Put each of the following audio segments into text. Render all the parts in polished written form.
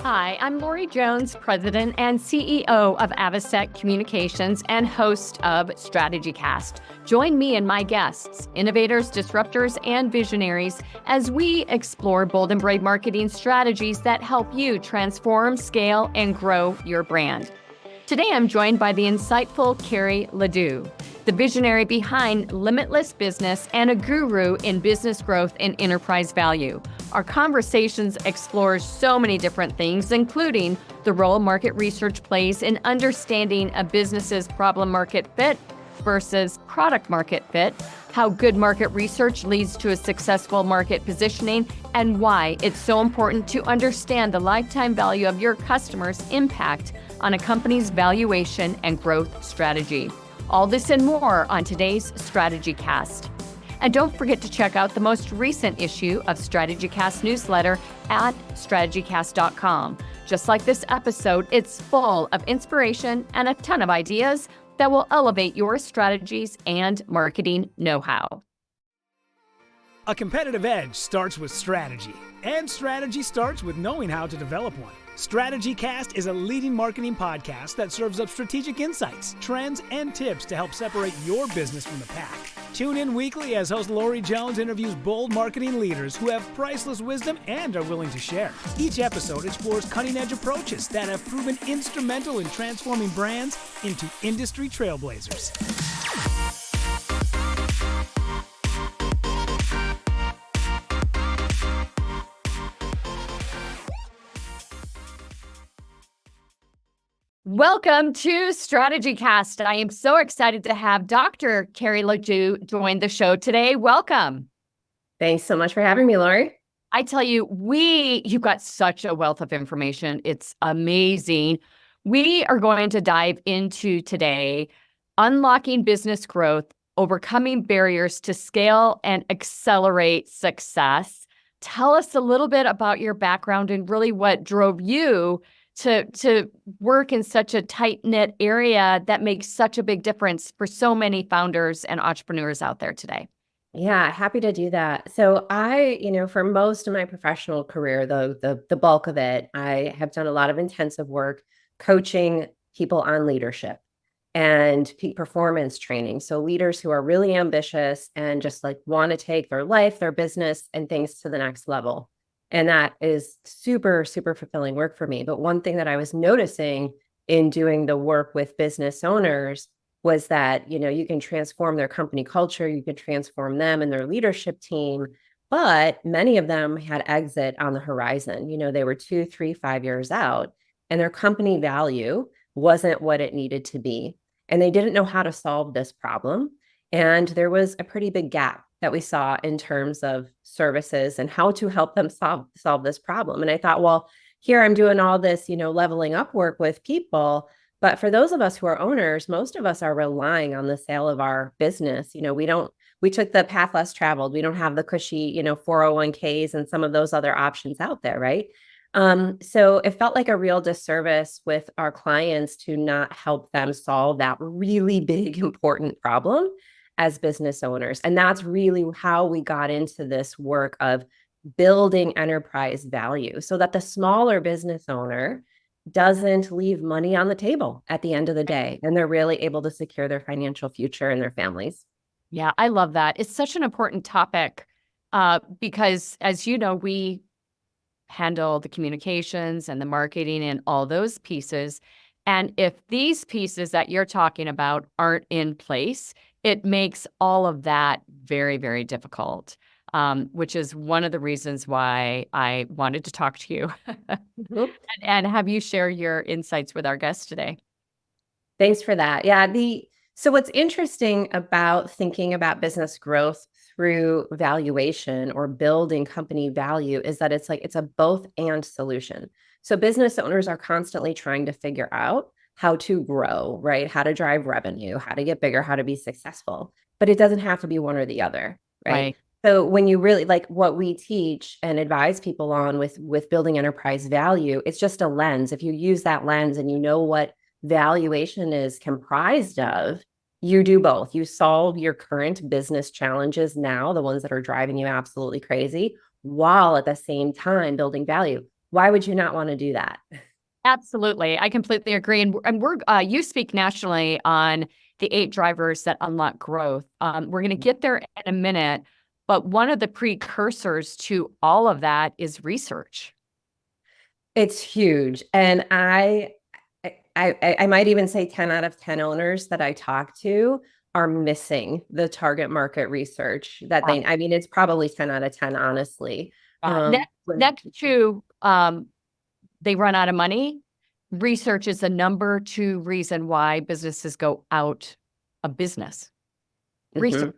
Hi, I'm Lori Jones, President and CEO of Avasec Communications and host of StrategyCast. Join me and my guests, innovators, disruptors, and visionaries, as we explore bold and brave marketing strategies that help you transform, scale, and grow your brand. Today, I'm joined by the insightful Carrie LaDue, the visionary behind Limitless Business and a guru in business growth and enterprise value. Our conversations explore so many different things, including the role market research plays in understanding a business's problem market fit versus product market fit, how good market research leads to a successful market positioning, and why it's so important to understand the lifetime value of your customers' impact on a company's valuation and growth strategy. All this and more on today's StrategyCast. And don't forget to check out the most recent issue of StrategyCast newsletter at StrategyCast.com. Just like this episode, it's full of inspiration and a ton of ideas that will elevate your strategies and marketing know-how. A competitive edge starts with strategy, and strategy starts with knowing how to develop one. StrategyCast is a leading marketing podcast that serves up strategic insights, trends, and tips to help separate your business from the pack. Tune in weekly as host Lori Jones interviews bold marketing leaders who have priceless wisdom and are willing to share. Each episode explores cutting-edge approaches that have proven instrumental in transforming brands into industry trailblazers. Welcome to StrategyCast. I am so excited to have Dr. Carrie LaDue join the show today. Welcome. Thanks so much for having me, Lori. I tell you, you've got such a wealth of information. It's amazing. We are going to dive into today unlocking business growth, overcoming barriers to scale and accelerate success. Tell us a little bit about your background and really what drove you to work in such a tight-knit area that makes such a big difference for so many founders and entrepreneurs out there today. Yeah, happy to do that. So for most of my professional career, the bulk of it, I have done a lot of intensive work coaching people on leadership and peak performance training. So leaders who are really ambitious and just like want to take their life, their business, and things to the next level. And that is super, super fulfilling work for me. But one thing that I was noticing in doing the work with business owners was that, you can transform their company culture, you can transform them and their leadership team, but many of them had exit on the horizon. They were 2, 3, 5 years out, and their company value wasn't what it needed to be. And they didn't know how to solve this problem. And there was a pretty big gap that we saw in terms of services and how to help them solve this problem. And I thought, well, here I'm doing all this, leveling up work with people. But for those of us who are owners, most of us are relying on the sale of our business. We took the path less traveled. We don't have the cushy, 401ks and some of those other options out there, right? So it felt like a real disservice with our clients to not help them solve that really big, important problem as business owners. And that's really how we got into this work of building enterprise value so that the smaller business owner doesn't leave money on the table at the end of the day. And they're really able to secure their financial future and their families. Yeah, I love that. It's such an important topic because, as you know, we handle the communications and the marketing and all those pieces. And if these pieces that you're talking about aren't in place, it makes all of that very, very difficult, which is one of the reasons why I wanted to talk to you and have you share your insights with our guests today. Thanks for that. Yeah. So what's interesting about thinking about business growth through valuation or building company value is that it's a both and solution. So business owners are constantly trying to figure out how to grow, right? How to drive revenue, how to get bigger, how to be successful. But it doesn't have to be one or the other, right? So when you really like what we teach and advise people on with building enterprise value, it's just a lens. If you use that lens and you know what valuation is comprised of, you do both. You solve your current business challenges now, the ones that are driving you absolutely crazy, while at the same time building value. Why would you not want to do that? Absolutely. I completely agree. And we're you speak nationally on the 8 drivers that unlock growth. We're going to get there in a minute, but one of the precursors to all of that is research. It's huge. And I might even say 10 out of 10 owners that I talk to are missing the target market research that I mean, it's probably 10 out of 10, honestly. Next to they run out of money, research is the number 2 reason why businesses go out of business. Research.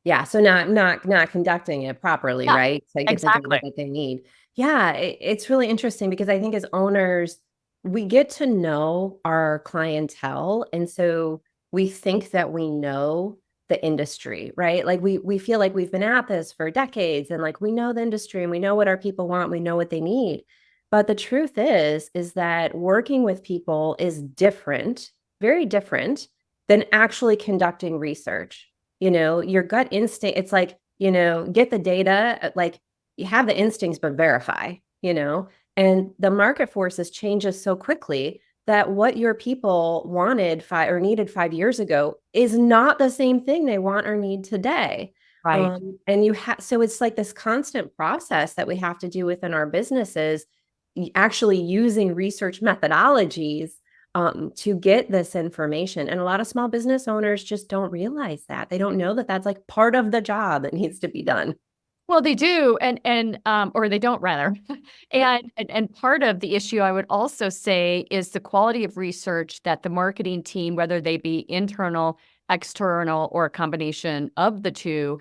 Yeah. So not conducting it properly, right? So get the data that they need. Yeah, it's really interesting because I think as owners, we get to know our clientele. And so we think that we know the industry, right? Like we feel like we've been at this for decades and like we know the industry and we know what our people want, we know what they need. But the truth is that working with people is different, very different than actually conducting research. Your gut instinct, it's like, get the data, like you have the instincts, but verify, and the market forces changes so quickly that what your people wanted or needed 5 years ago is not the same thing they want or need today. Right. And so it's like this constant process that we have to do within our businesses, actually using research methodologies to get this information. And a lot of small business owners just don't realize that. They don't know that that's like part of the job that needs to be done. Well, they do, and or they don't rather. And part of the issue I would also say is the quality of research that the marketing team, whether they be internal, external, or a combination of the two,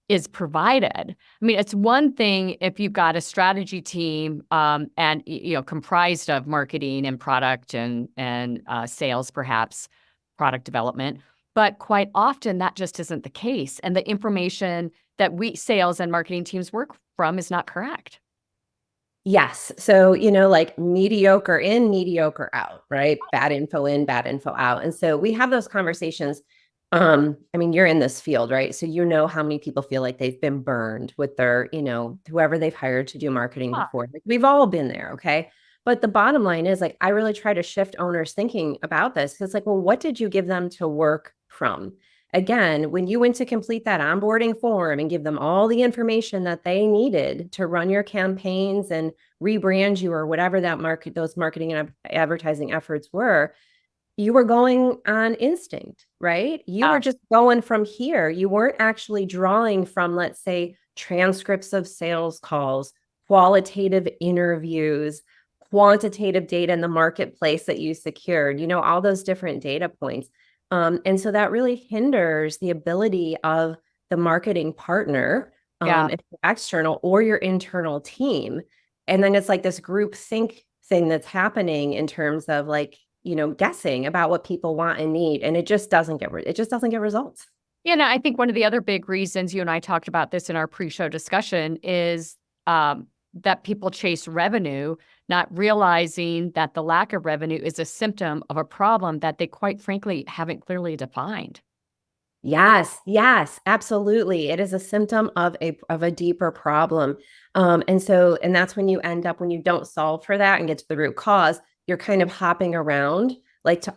is provided. I mean, it's one thing if you've got a strategy team and comprised of marketing and product and sales, perhaps product development, but quite often that just isn't the case, and the information that we sales and marketing teams work from is not correct. Yes. So, like mediocre in, mediocre out, right? Bad info in, bad info out. And so we have those conversations. I mean, you're in this field, right? So how many people feel like they've been burned with their, whoever they've hired to do marketing before. Like, we've all been there, okay? But the bottom line is like, I really try to shift owners thinking about this. It's like, well, what did you give them to work from? Again, when you went to complete that onboarding form and give them all the information that they needed to run your campaigns and rebrand you or whatever those marketing and advertising efforts were, you were going on instinct, right? You were just going from here. You weren't actually drawing from, let's say, transcripts of sales calls, qualitative interviews, quantitative data in the marketplace that you secured, all those different data points. And so that really hinders the ability of the marketing partner, if external or your internal team. And then it's like this group think thing that's happening in terms of like, guessing about what people want and need. And it just doesn't get results. I think one of the other big reasons, you and I talked about this in our pre-show discussion, is that people chase revenue, not realizing that the lack of revenue is a symptom of a problem that they quite frankly haven't clearly defined. Yes, absolutely. It is a symptom of a deeper problem. And that's when you end up, when you don't solve for that and get to the root cause, you're kind of hopping around,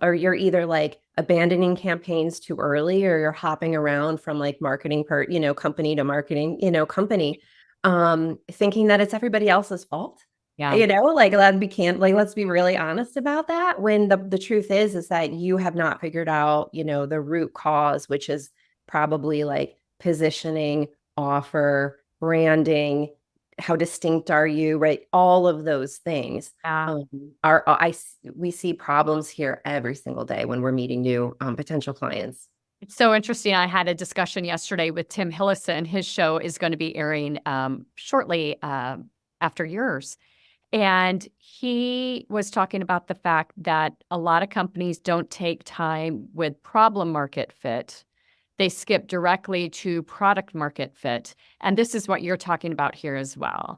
or you're either like abandoning campaigns too early, or you're hopping around from like marketing company to marketing, company, thinking that it's everybody else's fault. Yeah. Let's be really honest about that. When the truth is that you have not figured out, the root cause, which is probably like positioning, offer, branding, how distinct are you, right? All of those things we see problems here every single day when we're meeting new potential clients. It's so interesting. I had a discussion yesterday with Tim Hillison. His show is going to be airing shortly after yours. And he was talking about the fact that a lot of companies don't take time with problem market fit. They skip directly to product market fit. And this is what you're talking about here as well.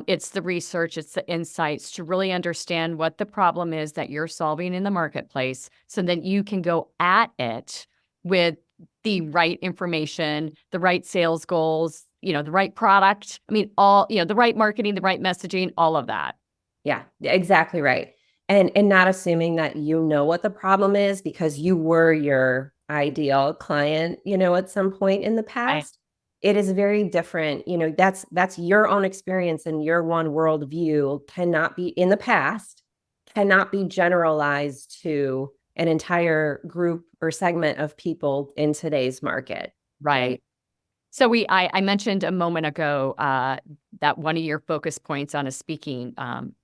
It's the research, it's the insights to really understand what the problem is that you're solving in the marketplace so that you can go at it with the right information, the right sales goals, the right product. I mean, the right marketing, the right messaging, all of that. Yeah, exactly right. And not assuming that you know what the problem is because you were your ideal client, at some point in the Right. past. It is very different. That's your own experience and your one worldview cannot be in the past, cannot be generalized to an entire group or segment of people in today's market. Right. Right. So I mentioned a moment ago that one of your focus points on a speaking,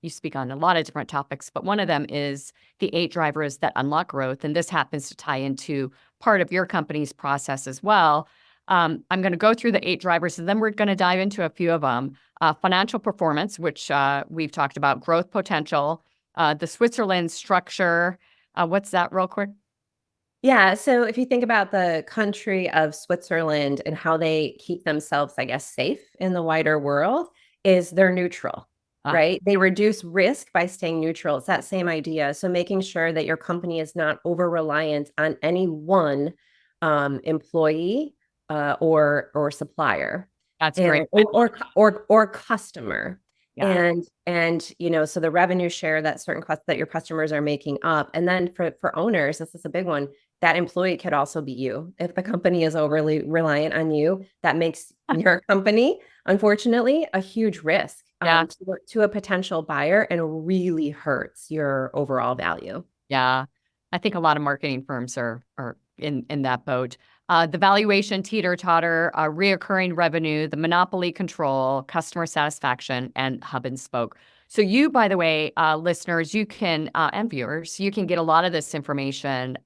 you speak on a lot of different topics, but one of them is the 8 drivers that unlock growth. And this happens to tie into part of your company's process as well. I'm going to go through the 8 drivers, and then we're going to dive into a few of them. Financial performance, which we've talked about, growth potential, the Switzerland structure. What's that real quick? Yeah. So if you think about the country of Switzerland and how they keep themselves, I guess, safe in the wider world, is they're neutral, Ah, right? They reduce risk by staying neutral. It's that same idea. So making sure that your company is not over reliant on any one employee or supplier that's great. and or customer. Yeah. And so the revenue share that that your customers are making up. And then for owners, this is a big one, that employee could also be you. If the company is overly reliant on you, that makes your company, unfortunately, a huge risk Yeah. to a potential buyer and really hurts your overall value. Yeah. I think a lot of marketing firms are in that boat. The valuation teeter-totter, reoccurring revenue, the monopoly control, customer satisfaction, and hub and spoke. So you, by the way, listeners, you can and viewers, you can get a lot of this information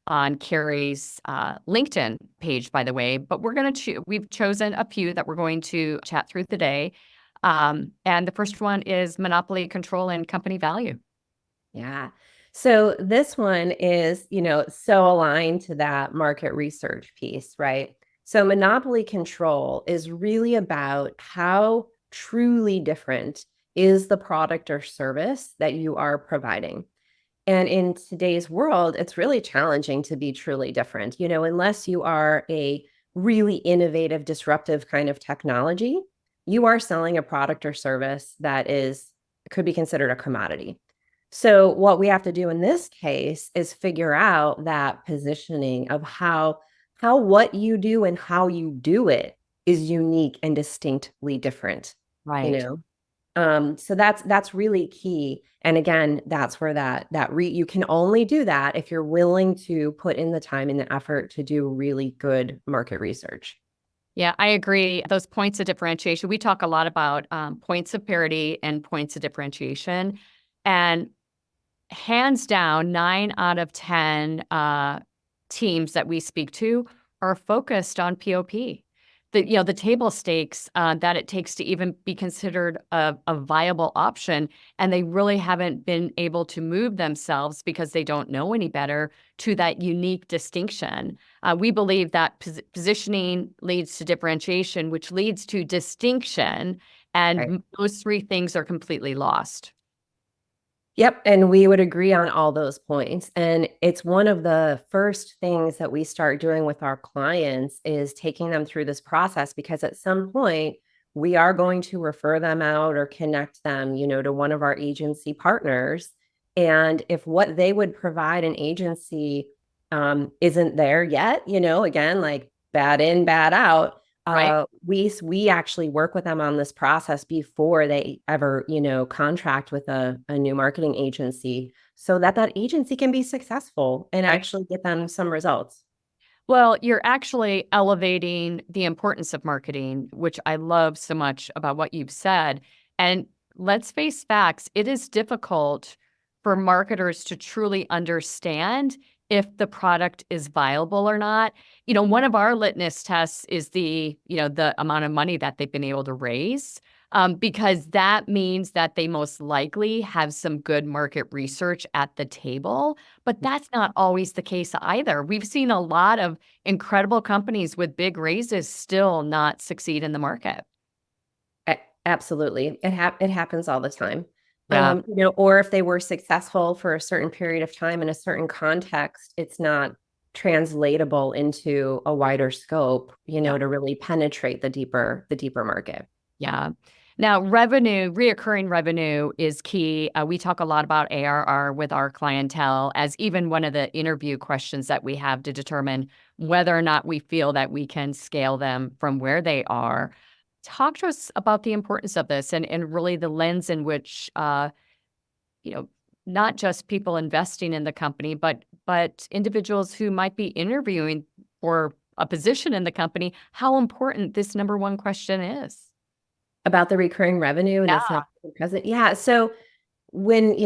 on Carrie's LinkedIn page, by the way. But we've chosen a few that we're going to chat through today. And the first one is monopoly control and company value. Yeah. So this one is, so aligned to that market research piece, right? So monopoly control is really about how truly different is the product or service that you are providing. And in today's world, it's really challenging to be truly different, unless you are a really innovative, disruptive kind of technology, you are selling a product or service that could be considered a commodity. So what we have to do in this case is figure out that positioning of how what you do and how you do it is unique and distinctly different, you Right. know. So that's really key. And again, that's where you can only do that if you're willing to put in the time and the effort to do really good market research. Yeah, I agree. Those points of differentiation, we talk a lot about points of parity and points of differentiation. And hands down, 9 out of 10 teams that we speak to are focused on POP. The table stakes that it takes to even be considered a viable option, and they really haven't been able to move themselves because they don't know any better to that unique distinction. We believe that positioning leads to differentiation, which leads to distinction, Right. and those 3 things are completely lost. Yep. And we would agree on all those points. And it's one of the first things that we start doing with our clients is taking them through this process, because at some point we are going to refer them out or connect them, to one of our agency partners. And if what they would provide an agency isn't there yet, again, like bad in, bad out, Right. we actually work with them on this process before they ever, contract with a new marketing agency, so that agency can be successful and Right. actually get them some results. Well, you're actually elevating the importance of marketing, which I love so much about what you've said. And let's face facts, it is difficult for marketers to truly understand if the product is viable or not. One of our litmus tests is the amount of money that they've been able to raise. Because that means that they most likely have some good market research at the table. But that's not always the case either. We've seen a lot of incredible companies with big raises still not succeed in the market. Absolutely, it happens all the time. Yeah. Or if they were successful for a certain period of time in a certain context, it's not translatable into a wider scope, Yeah. to really penetrate the deeper market. Yeah. Now, reoccurring revenue is key. We talk a lot about ARR with our clientele as even one of the interview questions that we have to determine whether or not we feel that we can scale them from where they are. Talk to us about the importance of this and really the lens in which, you know, not just people investing in the company, but individuals who might be interviewing for a position in the company, how important this number one question is. About the recurring revenue and it's Yeah, not present. Yeah. So when,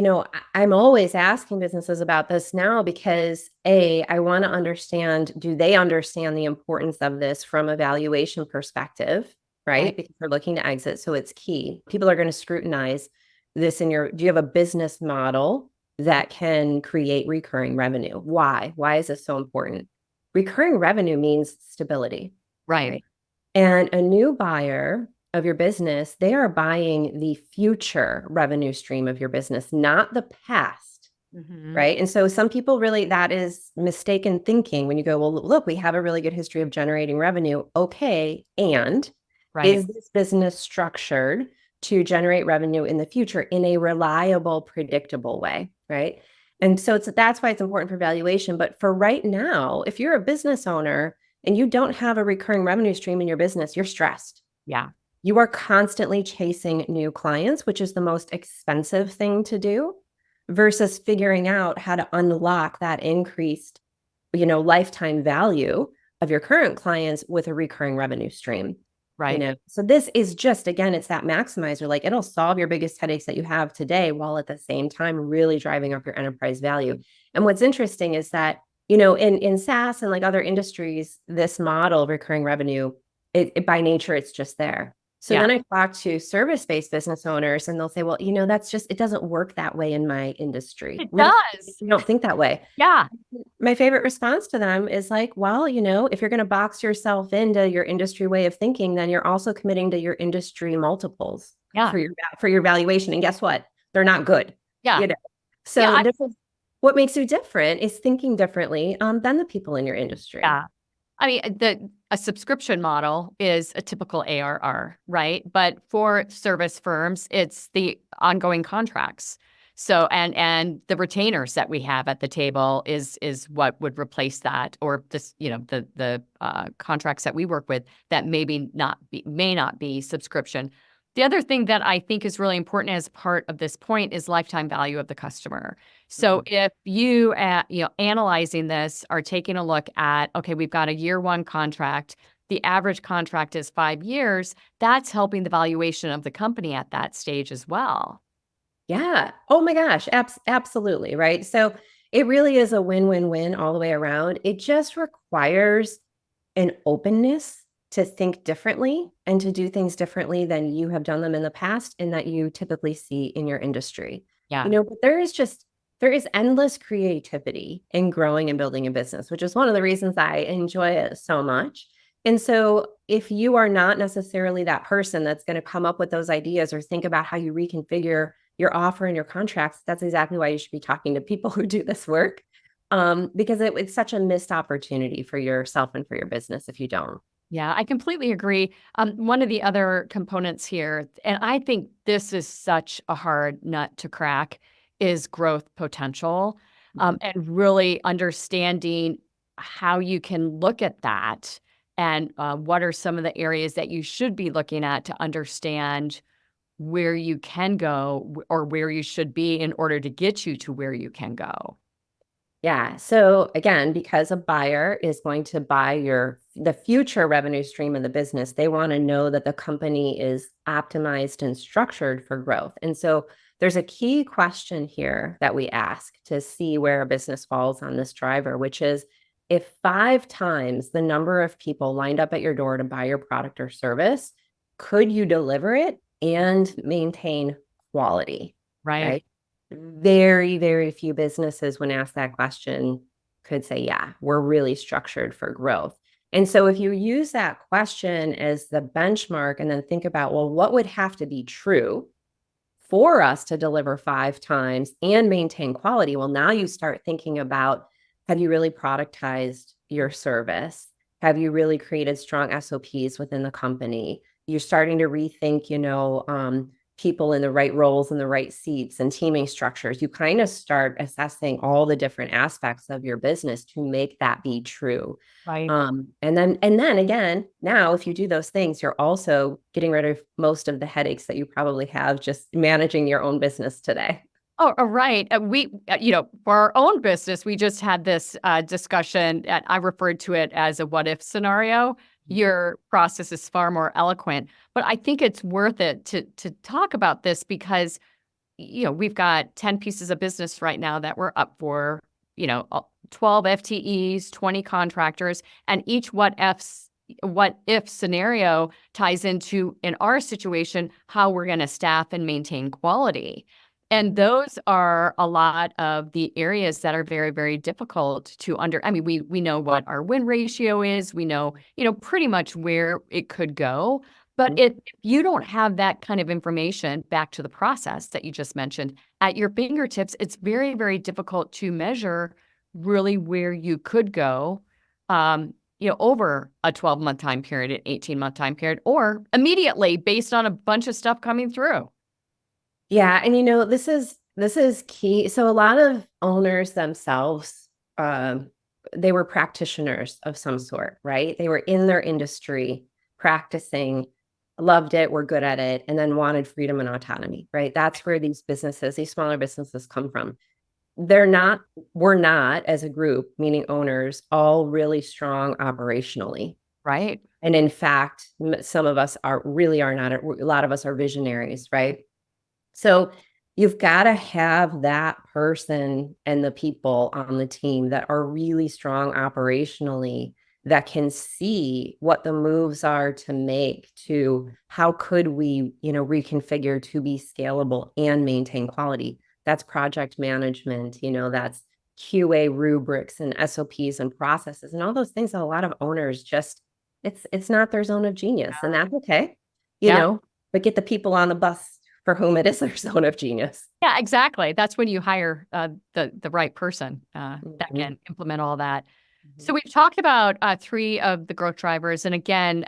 I'm always asking businesses about this now because I want to understand, do they understand the importance of this from a valuation perspective, right? right, Because they're looking to exit. So it's key. People are going to scrutinize this do you have a business model that can create recurring revenue? Why? Why is this so important? Recurring revenue means stability, right, right? And a new buyer of your business, they are buying the future revenue stream of your business, not the past, hmm, right? And so some people really, that is mistaken thinking when you go, well, look, we have a really good history of generating revenue. Okay. And right. is this business structured to generate revenue in the future in a reliable, predictable way, right? And so that's why it's important for valuation. But for right now, if you're a business owner and you don't have a recurring revenue stream in your business, you're stressed. Yeah, You are constantly chasing new clients, which is the most expensive thing to do, versus figuring out how to unlock that increased, lifetime value of your current clients with a recurring revenue stream. right. So this is just, again, it's that maximizer. Like it'll solve your biggest headaches that you have today while at the same time really driving up your enterprise value. And what's interesting is that, in SaaS and like other industries, this model of recurring revenue, it by nature, it's just there. So Yeah, then I talk to service-based business owners and they'll say, well, that's just, it doesn't work that way in my industry. it We does. don't think that way. Yeah, My favorite response to them is like, well, if you're going to box yourself into your industry way of thinking, then you're also committing to your industry multiples yeah, for your valuation. And guess what? They're not good. yeah, You know. yeah, So this is what makes you different is thinking differently than the people in your industry. yeah. I mean, a subscription model is a typical ARR, right? But for service firms, it's the ongoing contracts. So and the retainers that we have at the table is what would replace that, or this, the contracts that we work with that may not be subscription. The other thing that I think is really important as part of this point is lifetime value of the customer. So if you, analyzing this are taking a look at, okay, we've got a year one contract, the average contract is 5 years, that's helping the valuation of the company at that stage as well. Yeah. Oh my gosh. Absolutely. Right. So it really is a win-win-win all the way around. It just requires an openness to think differently and to do things differently than you have done them in the past and that you typically see in your industry. Yeah. But there is endless creativity in growing and building a business, which is one of the reasons I enjoy it so much. And so if you are not necessarily that person that's going to come up with those ideas or think about how you reconfigure your offer and your contracts, that's exactly why you should be talking to people who do this work. Because it's such a missed opportunity for yourself and for your business if you don't. Yeah, I completely agree. One of the other components here, and I think this is such a hard nut to crack, is growth potential, and really understanding how you can look at that and what are some of the areas that you should be looking at to understand where you can go or where you should be in order to get you to where you can go. Yeah. So again, because a buyer is going to buy the future revenue stream of the business, they want to know that the company is optimized and structured for growth. And so there's a key question here that we ask to see where a business falls on this driver, which is if 5 times the number of people lined up at your door to buy your product or service, could you deliver it and maintain quality? Right. Right. Very, very few businesses, when asked that question, could say, yeah, we're really structured for growth. And so if you use that question as the benchmark and then think about, well, what would have to be true for us to deliver 5 times and maintain quality? Well, now you start thinking about, have you really productized your service? Have you really created strong SOPs within the company? you're starting to rethink, people in the right roles and the right seats and teaming structures, you kind of start assessing all the different aspects of your business to make that be true. Right. And then again, now if you do those things, you're also getting rid of most of the headaches that you probably have just managing your own business today. Oh, right. For our own business, we just had this discussion, and I referred to it as a what if scenario. Your process is far more eloquent, but I think it's worth it to talk about this because, we've got 10 pieces of business right now that we're up for, 12 FTEs, 20 contractors, and each what if scenario ties into, in our situation, how we're going to staff and maintain quality. And those are a lot of the areas that are very, very difficult we know what our win ratio is. We know, pretty much where it could go. But if you don't have that kind of information, back to the process that you just mentioned, at your fingertips, it's very, very difficult to measure really where you could go, over a 12-month time period, an 18-month time period, or immediately based on a bunch of stuff coming through. Yeah, and this is key. So a lot of owners themselves, they were practitioners of some sort, right? They were in their industry, practicing, loved it, were good at it, and then wanted freedom and autonomy, right? That's where these smaller businesses come from. We're not as a group, meaning owners, all really strong operationally. Right. And in fact, some of us are not, a lot of us are visionaries, right? So you've got to have that person and the people on the team that are really strong operationally, that can see what the moves are to make, to how could we, reconfigure to be scalable and maintain quality. That's project management, that's QA rubrics and SOPs and processes and all those things that a lot of owners just, it's not their zone of genius, and that's okay, but get the people on the bus for whom it is their zone of genius. Yeah, exactly. That's when you hire the right person that can implement all that. So we've talked about 3 of the growth drivers. And again,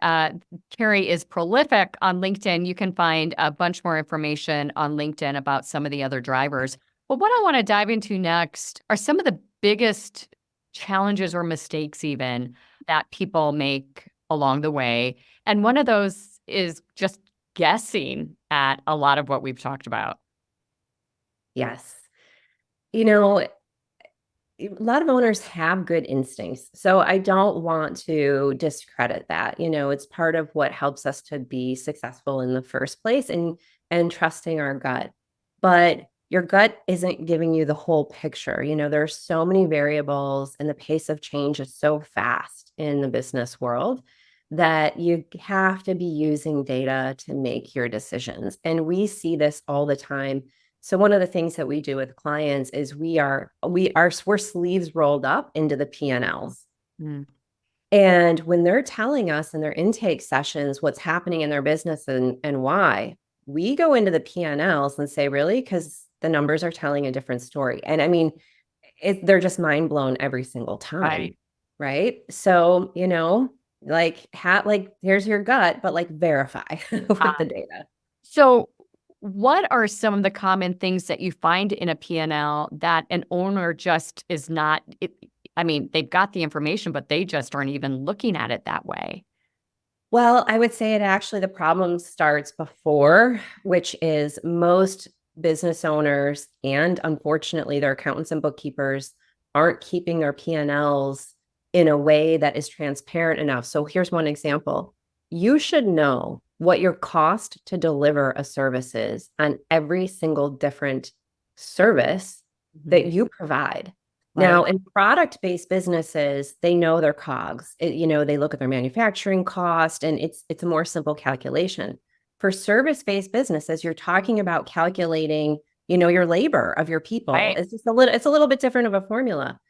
Carrie is prolific on LinkedIn. You can find a bunch more information on LinkedIn about some of the other drivers. But what I want to dive into next are some of the biggest challenges or mistakes even that people make along the way. And one of those is just guessing at a lot of what we've talked about. Yes. A lot of owners have good instincts. So I don't want to discredit that. It's part of what helps us to be successful in the first place, and trusting our gut. But your gut isn't giving you the whole picture. There are so many variables, and the pace of change is so fast in the business world that you have to be using data to make your decisions. And we see this all the time. So one of the things that we do with clients is we're sleeves rolled up into the P&Ls. And when they're telling us in their intake sessions what's happening in their business and why, we go into the P&Ls and say, really? Because the numbers are telling a different story. And I mean, they're just mind blown every single time. Right? So, here's your gut, but verify with the data. So what are some of the common things that you find in a P&L that an owner just is not, they've got the information, but they just aren't even looking at it that way? Well, I would say the problem starts before, which is most business owners, and unfortunately their accountants and bookkeepers, aren't keeping their P&Ls in a way that is transparent enough. So here's one example. You should know what your cost to deliver a service is on every single different service that you provide. Right. Now, in product-based businesses, they know their COGS. They look at their manufacturing cost, and it's a more simple calculation. For service-based businesses, you're talking about calculating, your labor of your people. Right. It's a little bit different of a formula.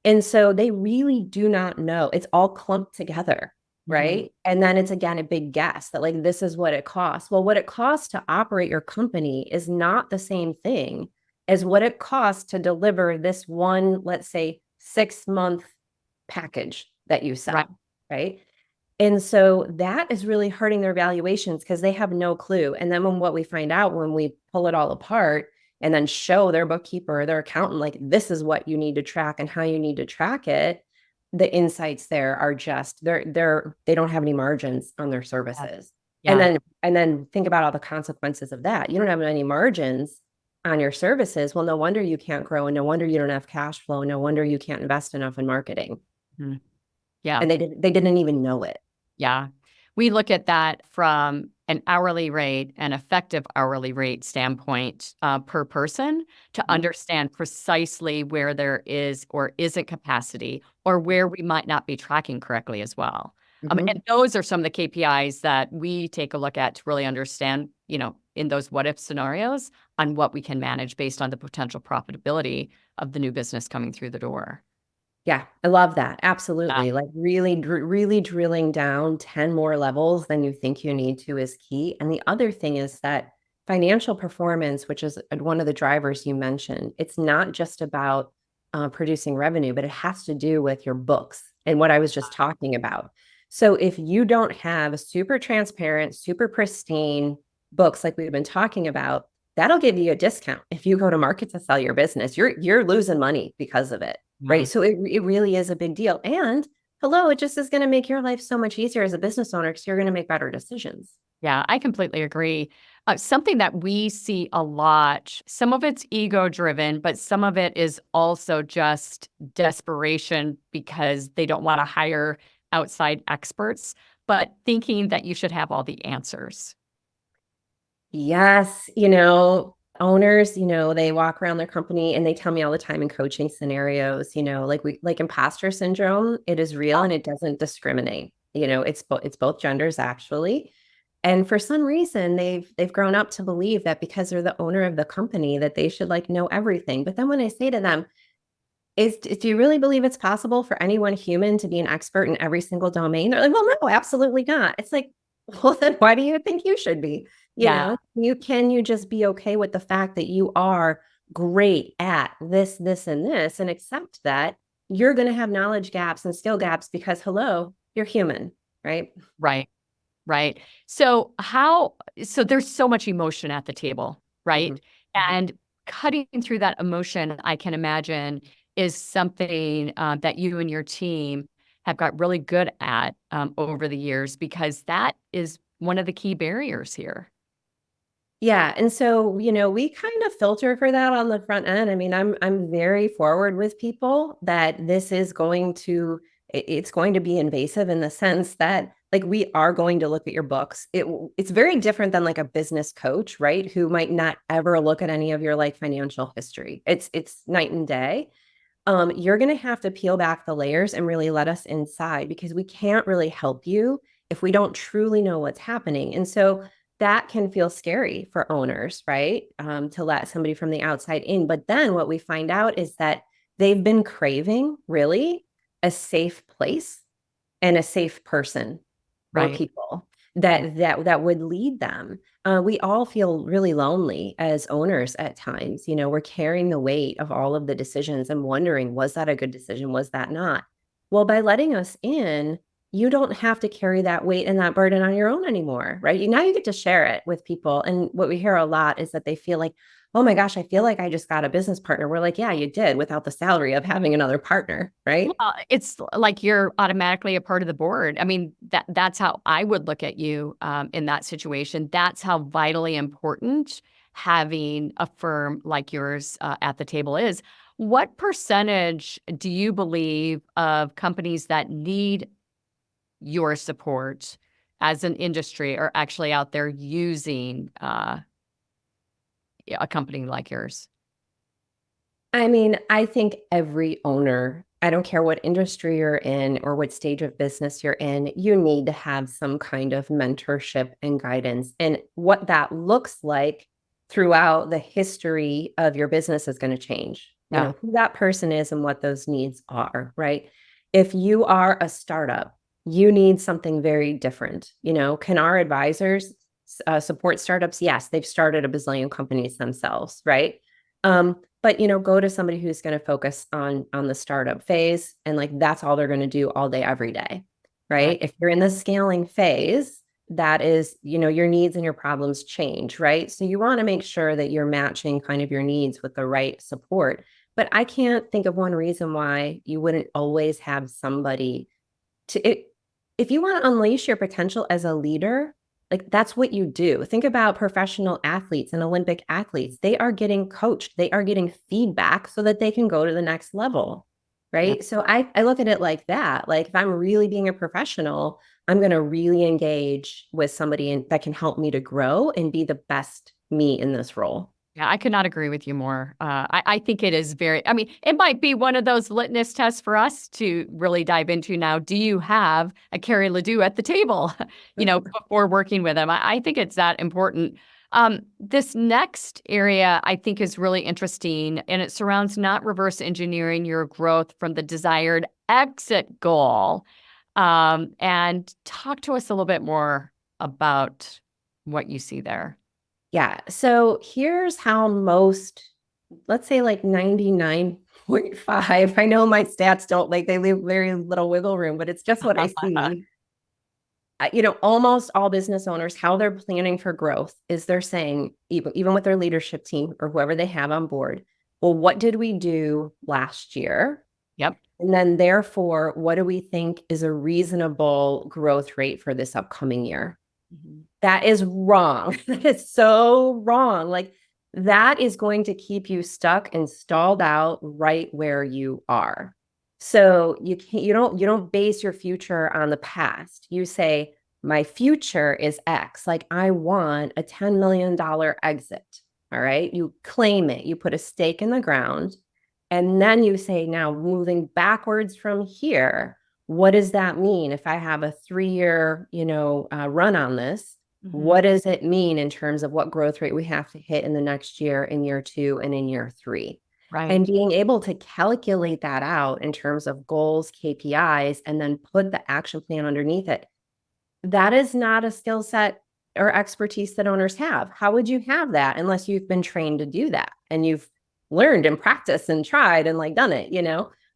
And so they really do not know. It's all clumped together, right? And then it's, again, a big guess that this is what it costs. Well, what it costs to operate your company is not the same thing as what it costs to deliver this one, let's say, 6-month package that you sell, right? And so that is really hurting their valuations because they have no clue. And then what we find out when we pull it all apart and then show their bookkeeper or their accountant, like, this is what you need to track and how you need to track it, the insights there are just they don't have any margins on their services. Yeah. And then think about all the consequences of that. You don't have any margins on your services. Well, no wonder you can't grow, and no wonder you don't have cash flow. No wonder you can't invest enough in marketing. Mhm. Yeah. And they didn't even know it. Yeah. We look at that from an hourly rate, an effective hourly rate standpoint per person to understand precisely where there is or isn't capacity or where we might not be tracking correctly as well. And those are some of the KPIs that we take a look at to really understand, in those what if scenarios on what we can manage based on the potential profitability of the new business coming through the door. Yeah, I love that. Absolutely. Like really, really drilling down 10 more levels than you think you need to is key. And the other thing is that financial performance, which is one of the drivers you mentioned, it's not just about producing revenue, but it has to do with your books and what I was just talking about. So if you don't have super transparent, super pristine books like we've been talking about, that'll give you a discount. If you go to market to sell your business, you're losing money because of it. Right. So it really is a big deal. And hello, it just is going to make your life so much easier as a business owner because you're going to make better decisions. Yeah, I completely agree. Something that we see a lot, some of it's ego driven, but some of it is also just desperation because they don't want to hire outside experts, but thinking that you should have all the answers. Yes. Owners, they walk around their company and they tell me all the time in coaching scenarios, like imposter syndrome, it is real and it doesn't discriminate. It's both genders actually. And for some reason, they've grown up to believe that because they're the owner of the company, that they should like know everything. But then when I say to them, do you really believe it's possible for any one human to be an expert in every single domain? They're like, well, no, absolutely not. It's like, well, then why do you think you should be? Yeah. You just be okay with the fact that you are great at this, and this, and accept that you're going to have knowledge gaps and skill gaps because, hello, you're human, right? Right. Right. So there's so much emotion at the table, right? And cutting through that emotion, I can imagine, is something that you and your team have got really good at over the years, because that is one of the key barriers here. Yeah. And so, we kind of filter for that on the front end. I mean, I'm very forward with people that this is it's going to be invasive in the sense that, like, we are going to look at your books. It's very different than like a business coach, right? Who might not ever look at any of your like financial history. It's night and day. You're going to have to peel back the layers and really let us inside because we can't really help you if we don't truly know what's happening. And so that can feel scary for owners, right? To let somebody from the outside in. But then what we find out is that they've been craving really a safe place and a safe person or Right. people that would lead them. We all feel really lonely as owners at times. We're carrying the weight of all of the decisions and wondering, was that a good decision? Was that not? Well, by letting us in, you don't have to carry that weight and that burden on your own anymore, right? Now you get to share it with people. And what we hear a lot is that they feel like, oh my gosh, I feel like I just got a business partner. We're like, yeah, you did, without the salary of having another partner, right? Well, it's like you're automatically a part of the board. I mean, that's how I would look at you in that situation. That's how vitally important having a firm like yours at the table is. What percentage do you believe of companies that need your support as an industry are actually out there using a company like yours? I mean, I think every owner, I don't care what industry you're in or what stage of business you're in, you need to have some kind of mentorship and guidance. And what that looks like throughout the history of your business is going to change. Yeah. Who that person is and what those needs are, right? If you are a startup, you need something very different. Can our advisors support startups? Yes, they've started a bazillion companies themselves, right? But go to somebody who's going to focus on the startup phase, and like that's all they're going to do all day every day. right? If you're in the scaling phase, that is, your needs and your problems change, right? So you want to make sure that you're matching kind of your needs with the right support. But I can't think of one reason why you wouldn't always have somebody if you want to unleash your potential as a leader, like that's what you do. Think about professional athletes and Olympic athletes. They are getting coached, they are getting feedback so that they can go to the next level. Yeah. Right. So I look at it like that. Like if I'm really being a professional, I'm going to really engage with somebody that can help me to grow and be the best me in this role. Yeah, I could not agree with you more. I think it is it might be one of those litmus tests for us to really dive into now. Do you have a Carrie LaDue at the table, before working with them? I think it's that important. This next area I think is really interesting, and it surrounds not reverse engineering your growth from the desired exit goal. And talk to us a little bit more about what you see there. Yeah. So here's how let's say like 99.5, I know my stats don't they leave very little wiggle room, but it's just what I see. Almost all business owners, how they're planning for growth is they're saying, even with their leadership team or whoever they have on board, well, what did we do last year? Yep. And then therefore, what do we think is a reasonable growth rate for this upcoming year? Mm-hmm. That is wrong. That is so wrong. Like that is going to keep you stuck and stalled out right where you are. So you don't base your future on the past. You say, my future is X. Like I want a $10 million exit. All right. You claim it, you put a stake in the ground. And then you say, now moving backwards from here, what does that mean? If I have a 3-year, run on this, mm-hmm. What does it mean in terms of what growth rate we have to hit in the next year, in year 2, and in year 3? Right. And being able to calculate that out in terms of goals, KPIs, and then put the action plan underneath it. That is not a skill set or expertise that owners have. How would you have that unless you've been trained to do that and you've learned and practiced and tried and done it,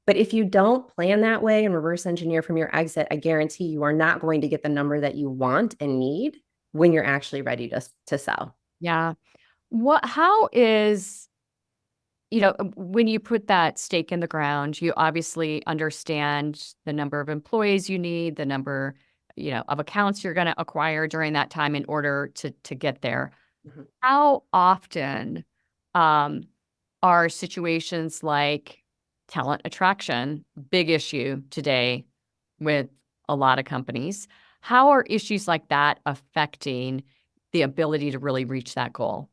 But if you don't plan that way and reverse engineer from your exit, I guarantee you are not going to get the number that you want and need when you're actually ready to sell. Yeah. How is, when you put that stake in the ground, you obviously understand the number of employees you need, the number, of accounts you're going to acquire during that time in order to get there. Mm-hmm. How often are situations like talent attraction, big issue today with a lot of companies? How are issues like that affecting the ability to really reach that goal?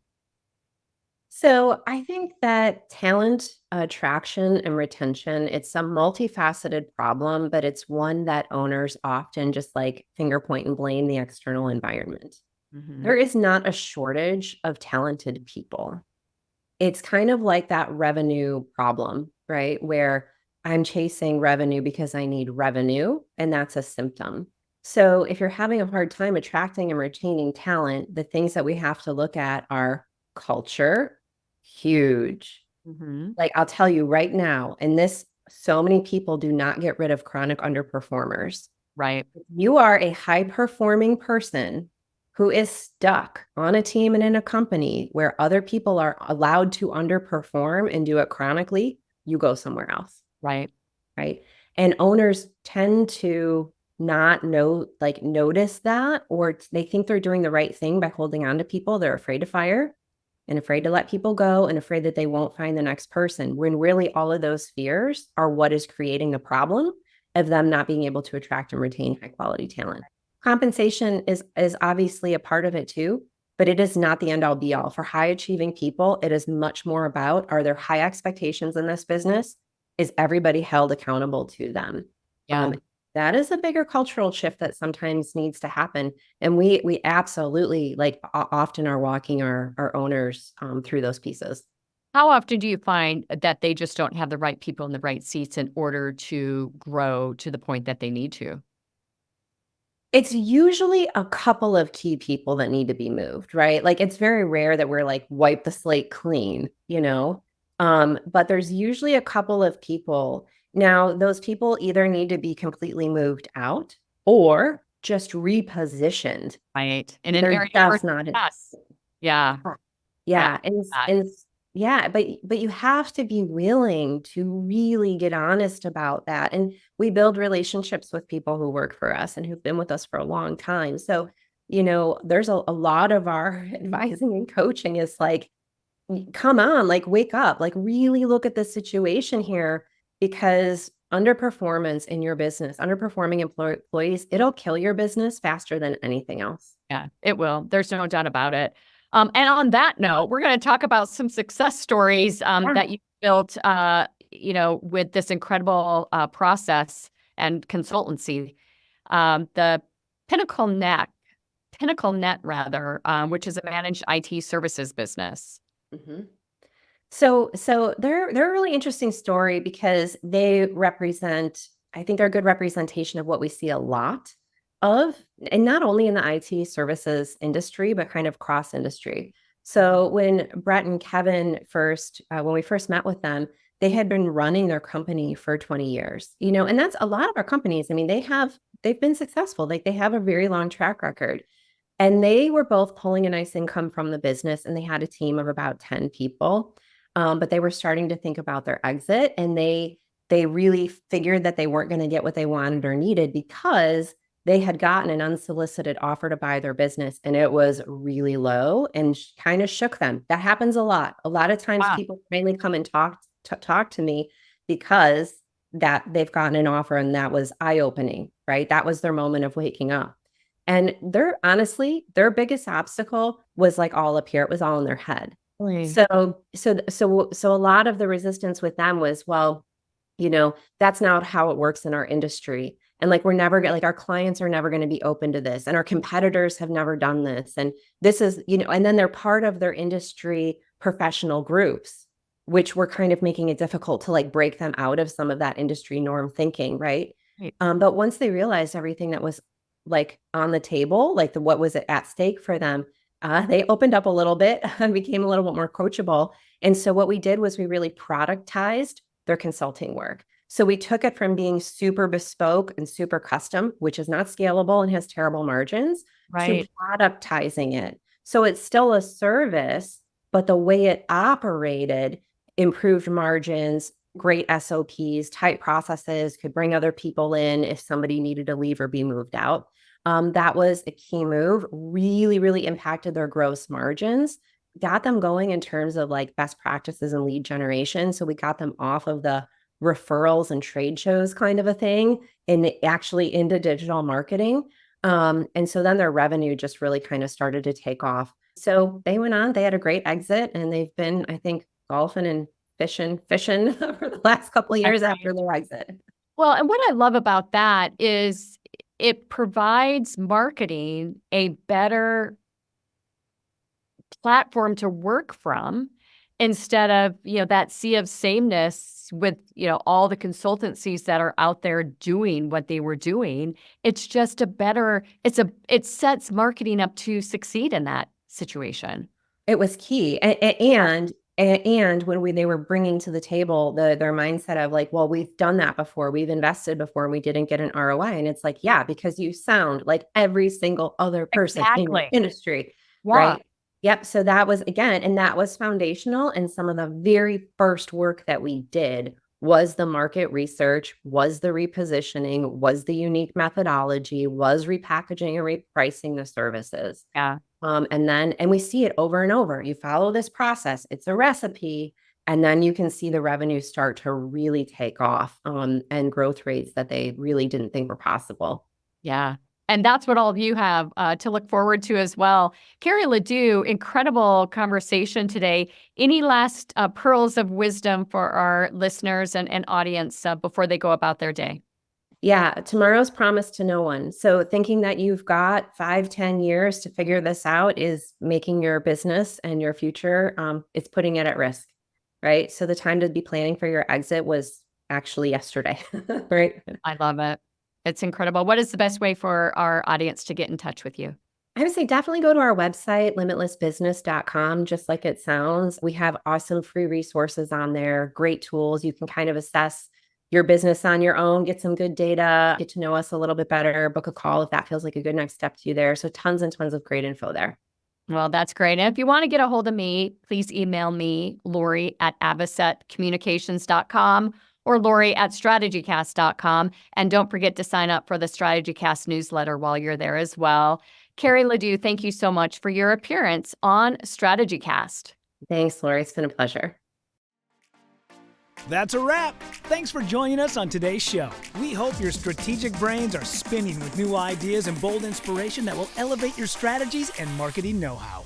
So I think that talent attraction and retention, it's a multifaceted problem, but it's one that owners often just finger point and blame the external environment. Mm-hmm. There is not a shortage of talented people. It's kind of like that revenue problem, right? Where I'm chasing revenue because I need revenue, and that's a symptom. So if you're having a hard time attracting and retaining talent, the things that we have to look at are culture, huge. Mm-hmm. I'll tell you right now, so many people do not get rid of chronic underperformers. Right. You are a high performing person who is stuck on a team and in a company where other people are allowed to underperform and do it chronically, you go somewhere else. Right. Right. And owners tend to not notice that, or they think they're doing the right thing by holding on to people they're afraid to fire and afraid to let people go and afraid that they won't find the next person, when really all of those fears are what is creating the problem of them not being able to attract and retain high quality talent. Compensation is obviously a part of it too, but it is not the end all be all. For high achieving people, it is much more about, are there high expectations in this business? Is everybody held accountable to them? Yeah. That is a bigger cultural shift that sometimes needs to happen. And we absolutely often are walking our owners through those pieces. How often do you find that they just don't have the right people in the right seats in order to grow to the point that they need to? It's usually a couple of key people that need to be moved, right? It's very rare that we're wipe the slate clean, but there's usually a couple of people. Now, those people either need to be completely moved out or just repositioned. Right. In an They're area where, just not. yes. Yeah. Yeah. Yeah. And yeah, but you have to be willing to really get honest about that. And we build relationships with people who work for us and who've been with us for a long time. So, there's a lot of our advising and coaching is like, come on, like wake up, like really look at the situation here, because underperformance in your business, underperforming employees, it'll kill your business faster than anything else. Yeah, it will. There's no doubt about it. And on that note, we're going to talk about some success stories that you built, with this incredible process and consultancy. The Pinnacle Net rather, which is a managed IT services business. Mm-hmm. So they're a really interesting story because they represent, I think they're a good representation of what we see a lot of, and not only in the IT services industry, but kind of cross industry. So when Brett and Kevin when we first met with them, they had been running their company for 20 years, and that's a lot of our companies. I mean, they've been successful. Like they have a very long track record. And they were both pulling a nice income from the business, and they had a team of about 10 people. But they were starting to think about their exit, and they really figured that they weren't going to get what they wanted or needed because they had gotten an unsolicited offer to buy their business, and it was really low and kind of shook them. That happens a lot. A lot of times people finally come and talk to me because that they've gotten an offer and that was eye-opening, right? That was their moment of waking up. And honestly, their biggest obstacle was like all up here. It was all in their head. Really? So a lot of the resistance with them was, well, that's not how it works in our industry. And like, like our clients are never going to be open to this. And our competitors have never done this. And this is, and then they're part of their industry professional groups, which were kind of making it difficult to like break them out of some of that industry norm thinking. Right. But once they realized everything that was like on the table, like what was at stake for them, they opened up a little bit and became a little bit more coachable. And so what we did was we really productized their consulting work. So we took it from being super bespoke and super custom, which is not scalable and has terrible margins, to productizing it. So it's still a service, but the way it operated improved margins, great SOPs, tight processes, could bring other people in if somebody needed to leave or be moved out. That was a key move, really, really impacted their gross margins, got them going in terms of like best practices and lead generation. So we got them off of the referrals and trade shows kind of a thing and actually into digital marketing. And so then their revenue just really kind of started to take off. So they went on, they had a great exit, and they've been, I think, golfing and fishing for the last couple of years after their exit. Well, and what I love about that is it provides marketing a better platform to work from instead of, that sea of sameness with, all the consultancies that are out there doing what they were doing. It's just it sets marketing up to succeed in that situation. It was key. And when they were bringing to the table their mindset of like, well, we've done that before, we've invested before, and we didn't get an ROI. And it's like, yeah, because you sound like every single other person in the industry, right? Yep. So that was, again, and that was foundational. And some of the very first work that we did was the market research, was the repositioning, was the unique methodology, was repackaging and repricing the services. Yeah. And we see it over and over. You follow this process, it's a recipe, and then you can see the revenue start to really take off, and growth rates that they really didn't think were possible. Yeah. And that's what all of you have to look forward to as well. Carrie LaDue, incredible conversation today. Any last pearls of wisdom for our listeners and audience before they go about their day? Yeah, tomorrow's promised to no one. So thinking that you've got 5-10 years to figure this out is making your business and your future, it's putting it at risk, right? So the time to be planning for your exit was actually yesterday, right? I love it. It's incredible. What is the best way for our audience to get in touch with you? I would say definitely go to our website, limitlessbusiness.com, just like it sounds. We have awesome free resources on there, great tools. You can kind of assess your business on your own, get some good data, get to know us a little bit better, book a call if that feels like a good next step to you there. So tons and tons of great info there. Well, that's great. And if you want to get a hold of me, please email me, Lori@avocetcommunications.com or Lori@strategycast.com. And don't forget to sign up for the StrategyCast newsletter while you're there as well. Carrie LaDue, thank you so much for your appearance on StrategyCast. Thanks, Lori. It's been a pleasure. That's a wrap. Thanks for joining us on today's show. We hope your strategic brains are spinning with new ideas and bold inspiration that will elevate your strategies and marketing know-how.